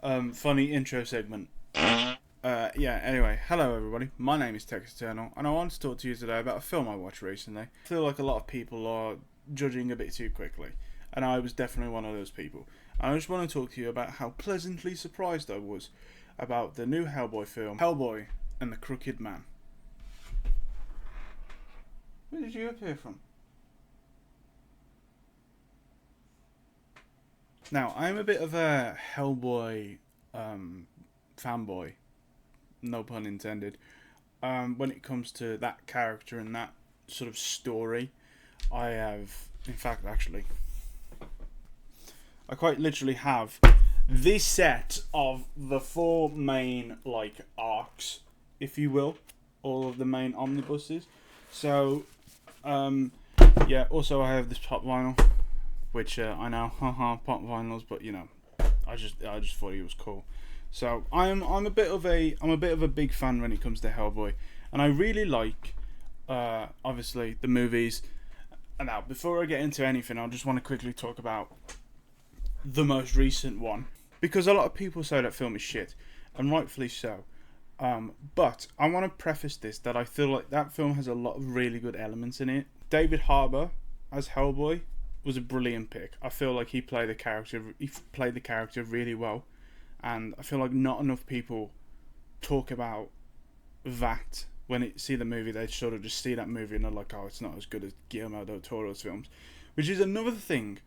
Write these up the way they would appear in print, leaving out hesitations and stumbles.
Funny intro segment. Yeah, anyway, hello everybody. My name is Tex Eternal, and I want to talk to you today about a film I watched recently. I feel like a lot of people are judging a bit too quickly, and I was definitely one of those people. And I just want to talk to you about how pleasantly surprised I was about the new Hellboy film, Hellboy and the Crooked Man. Where did you appear from? Now, I'm a bit of a Hellboy fanboy, no pun intended. When it comes to that character and that sort of story, I have, in fact, actually, I quite literally have this set of the four main, like, arcs, if you will, all of the main omnibuses. So, yeah, also I have this pop vinyl, which I know, haha, pop vinyls, but you know, I just thought it was cool. So I'm a bit of a big fan when it comes to Hellboy, and I really like obviously the movies. And now, before I get into anything, I just want to quickly talk about the most recent one, because a lot of people say that film is shit, and rightfully so. But I want to preface this that I feel like that film has a lot of really good elements in it. David Harbour as Hellboy was a brilliant pick. I feel like he played the character really well, and I feel like not enough people talk about that when they see the movie. They sort of just see that movie and they're like, oh, it's not as good as Guillermo del Toro's films, which is another thing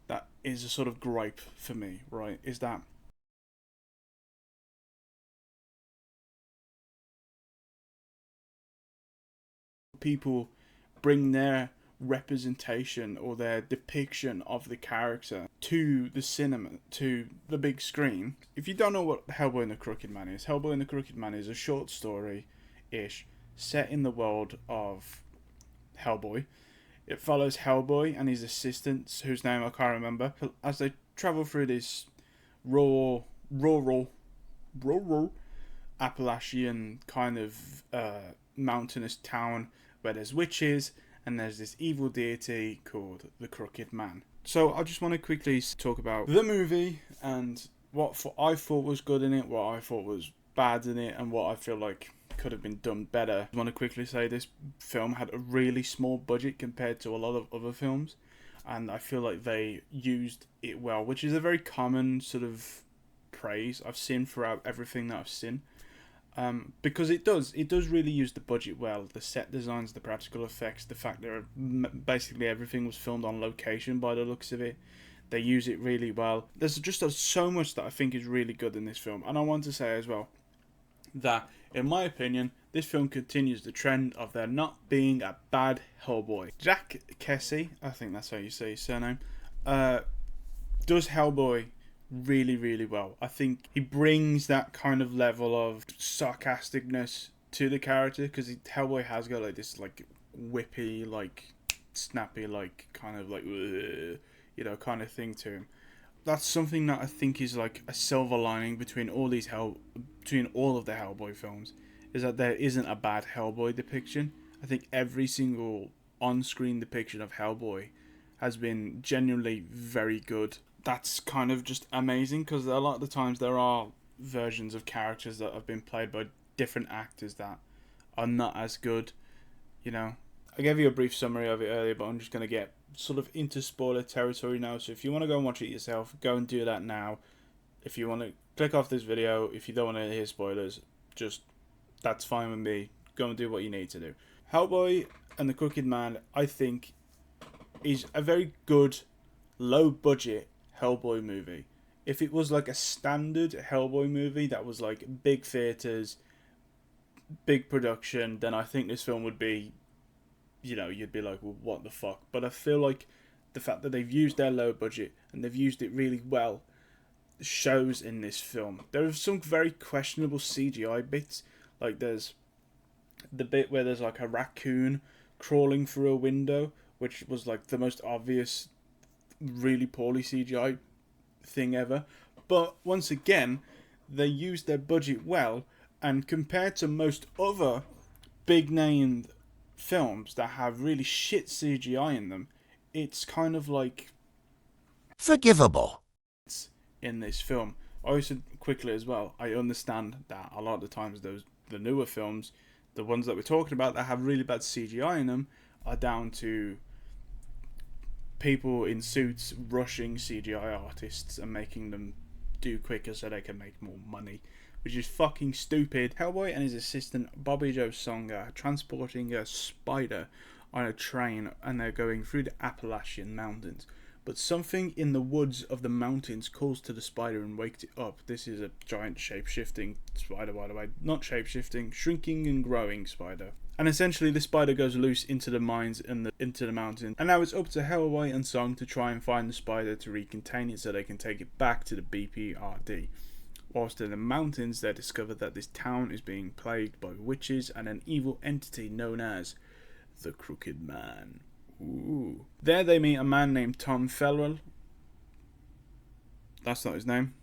that is a sort of gripe for me, right? Is that people bring their representation or their depiction of the character to the cinema, to the big screen. If you don't know what Hellboy and the Crooked Man is, Hellboy and the Crooked Man is a short story-ish set in the world of Hellboy. It follows Hellboy and his assistants, whose name I can't remember, as they travel through this rural Appalachian kind of mountainous town where there's witches and there's this evil deity called the Crooked Man. So I just want to quickly talk about the movie and what I thought was good in it, what I thought was bad in it, and what I feel like could have been done better. I want to quickly say this film had a really small budget compared to a lot of other films, and I feel like they used it well, which is a very common sort of praise I've seen throughout everything that I've seen. Because it does really use the budget well. The set designs, the practical effects, the fact that basically everything was filmed on location by the looks of it. They use it really well. There's just so much that I think is really good in this film. And I want to say as well that, in my opinion, this film continues the trend of there not being a bad Hellboy. Jack Kesey, I think that's how you say his surname, does Hellboy really, really well. I think he brings that kind of level of sarcasticness to the character, because Hellboy has got like this like whippy, like snappy, like kind of like kind of thing to him. That's something that I think is like a silver lining between all of the Hellboy films, is that there isn't a bad Hellboy depiction. I think every single on-screen depiction of Hellboy has been genuinely very good. That's kind of just amazing, because a lot of the times there are versions of characters that have been played by different actors that are not as good, you know. I gave you a brief summary of it earlier, but I'm just going to get sort of into spoiler territory now, so if you want to go and watch it yourself, go and do that now. If you want to click off this video, if you don't want to hear spoilers, just, that's fine with me. Go and do what you need to do. Hellboy and the Crooked Man, I think, is a very good, low-budget Hellboy movie. If it was like a standard Hellboy movie that was like big theaters, big production, then I think this film would be, you'd be like, well, what the fuck? But I feel like the fact that they've used their low budget and they've used it really well shows in this film. There are some very questionable CGI bits, like there's the bit where there's like a raccoon crawling through a window, which was like the most obvious really poorly CGI thing ever. But once again, they used their budget well, and compared to most other big named films that have really shit CGI in them, it's kind of like forgivable in this film. I said quickly as well, I understand that a lot of the times the newer films, the ones that we're talking about that have really bad CGI in them, are down to people in suits rushing CGI artists and making them do quicker so they can make more money, which is fucking stupid. Hellboy and his assistant Bobby Joe Song are transporting a spider on a train, and they're going through the Appalachian Mountains. But something in the woods of the mountains calls to the spider and wakes it up. This is a giant shape-shifting spider, by the way. Not shape-shifting, shrinking and growing spider. And essentially the spider goes loose into the mines and into the mountains. And now it's up to Hellboy and Song to try and find the spider to recontain it so they can take it back to the BPRD. Whilst in the mountains, they discover that this town is being plagued by witches and an evil entity known as the Crooked Man. Ooh. There they meet a man named Tom Ferrell. That's not his name.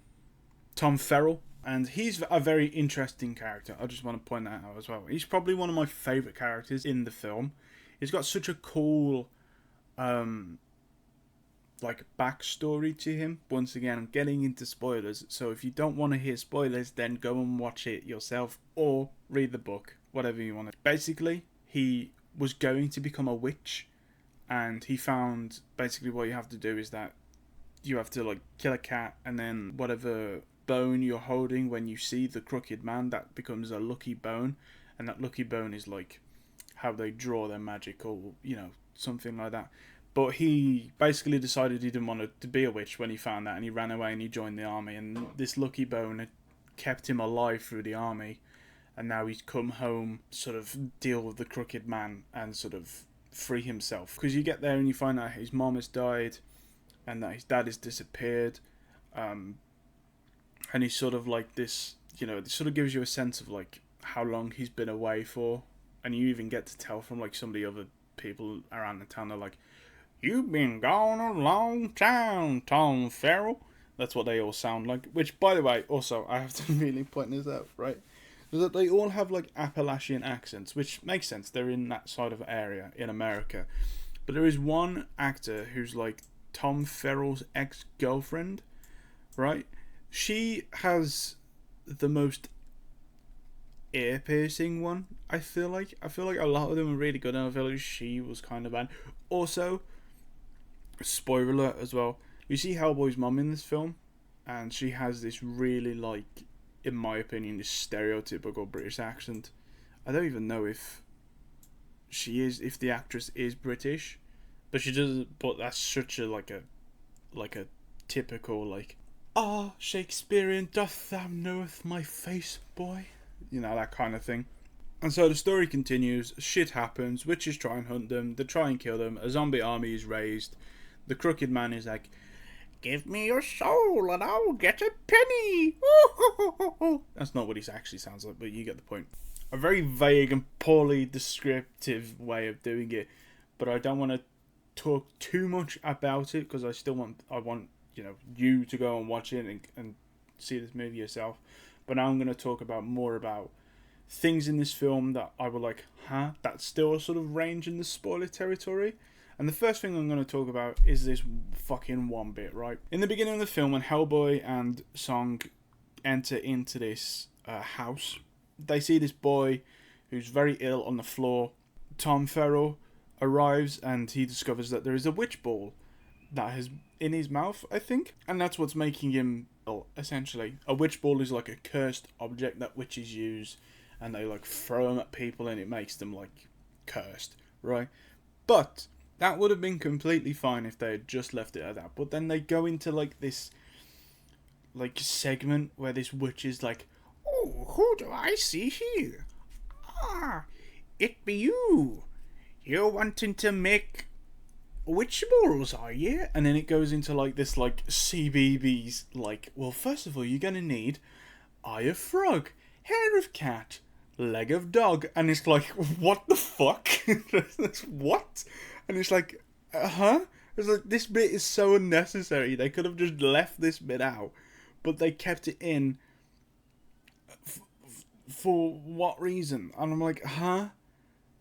Tom Ferrell. And he's a very interesting character. I just want to point that out as well. He's probably one of my favourite characters in the film. He's got such a cool backstory to him. Once again, I'm getting into spoilers, so if you don't want to hear spoilers, then go and watch it yourself or read the book, whatever you want to. Basically, he was going to become a witch, and he found basically what you have to do is that you have to kill a cat, and then whatever bone you're holding when you see the Crooked Man, that becomes a lucky bone, and that lucky bone is how they draw their magic, or something like that. But he basically decided he didn't want to be a witch when he found that, and he ran away and he joined the army, and this lucky bone had kept him alive through the army, and now he's come home, sort of deal with the Crooked Man and sort of free himself. Because you get there and you find out his mom has died and that his dad has disappeared, and he's sort of this, it sort of gives you a sense of how long he's been away for, and you even get to tell from some of the other people around the town, they're "You've been gone a long time, Tom Ferrell." That's what they all sound like. Which, by the way, also, I have to really point this out, right? Is that they all have Appalachian accents, which makes sense. They're in that side of area in America. But there is one actor who's Tom Ferrell's ex-girlfriend, right? She has the most ear-piercing one, I feel like. I feel like a lot of them are really good, and I feel like she was kind of bad. Also, spoiler alert as well, you see Hellboy's mum in this film, and she has this really in my opinion, this stereotypical British accent. I don't even know if the actress is British, but she doesn't. But that's such a a typical Shakespearean, doth thou knoweth my face, boy? That kind of thing. And so the story continues. Shit happens. Witches try and hunt them. They try and kill them. A zombie army is raised. The Crooked Man is "Give me your soul and I'll get a penny." That's not what he actually sounds like, but you get the point. A very vague and poorly descriptive way of doing it, but I don't want to talk too much about it because I want you to go and watch it and see this movie yourself. But now I'm going to talk more about things in this film that I were that still sort of range in the spoiler territory. And the first thing I'm going to talk about is this fucking one bit, right? In the beginning of the film, when Hellboy and Song enter into this house, they see this boy who's very ill on the floor. Tom Ferrell arrives and he discovers that there is a witch ball that is in his mouth, I think. And that's what's making him ill, essentially. A witch ball is a cursed object that witches use, and they throw them at people and it makes them cursed, right? But that would have been completely fine if they had just left it at that. But then they go into this segment where this witch is "Oh, who do I see here? Ah, it be you. You're wanting to make witch balls, are you?" And then it goes into this CBBS, well, first of all, you're gonna need eye of frog, hair of cat, leg of dog, and it's what the fuck? What? And it's it's this bit is so unnecessary. They could have just left this bit out, but they kept it in. For what reason? And I'm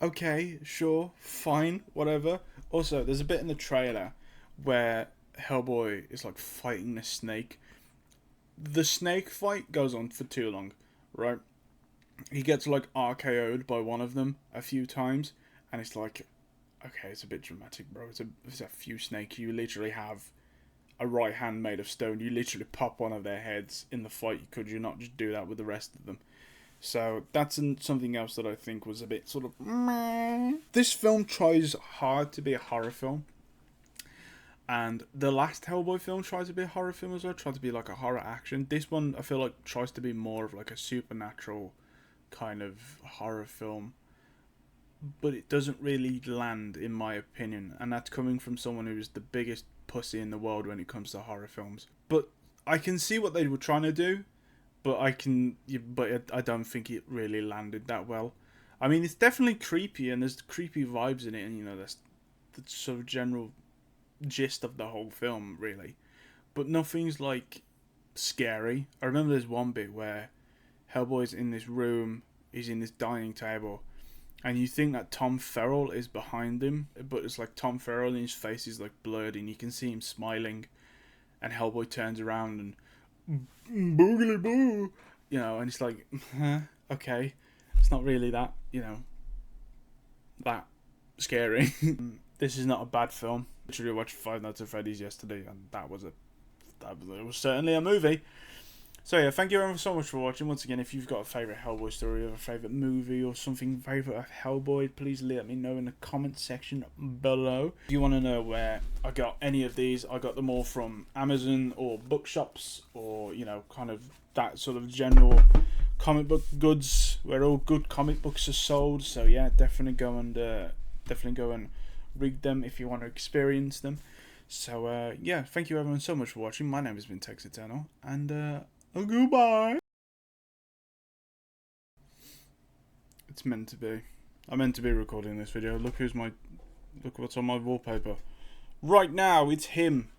okay, sure, fine, whatever. Also, there's a bit in the trailer where Hellboy is fighting this snake, the snake fight goes on for too long, right? He gets like RKO'd by one of them a few times, and it's like, okay, it's a bit dramatic, bro. It's a few snakes. You literally have a right hand made of stone. You literally pop one of their heads in the fight. Could you not just do that with the rest of them? So that's something else that I think was a bit sort of meh. This film tries hard to be a horror film. And the last Hellboy film tried to be a horror film as well, tried to be like a horror action. This one, I feel like, tries to be more of like a supernatural kind of horror film. But it doesn't really land, in my opinion. And that's coming from someone who is the biggest pussy in the world when it comes to horror films. But I can see what they were trying to do. But I don't think it really landed that well. I mean, it's definitely creepy, and there's creepy vibes in it. And, you know, that's the sort of general gist of the whole film, really, but nothing's like scary. I remember there's one bit where Hellboy's in this room, he's in this dining table, and you think that Tom Ferrell is behind him, but it's like Tom Ferrell and his face is like blurred and you can see him smiling, and Hellboy turns around and boogly boo, you know, and it's like, okay, it's not really that, you know, that scary. This is not a bad film. Literally watched Five Nights at Freddy's yesterday, and it was certainly a movie. So yeah, thank you everyone so much for watching. Once again, if you've got a favourite Hellboy story or a favourite movie or something favourite of Hellboy, please let me know in the comment section below. If you want to know where I got any of these, I got them all from Amazon or bookshops, or, you know, kind of that sort of general comic book goods where all good comic books are sold. So yeah, definitely go and read them if you want to experience them. So yeah, thank you everyone so much for watching. My name has been Tex Eternal, and goodbye. It's meant to be. I'm meant to be recording this video. Look what's on my wallpaper right now. It's him.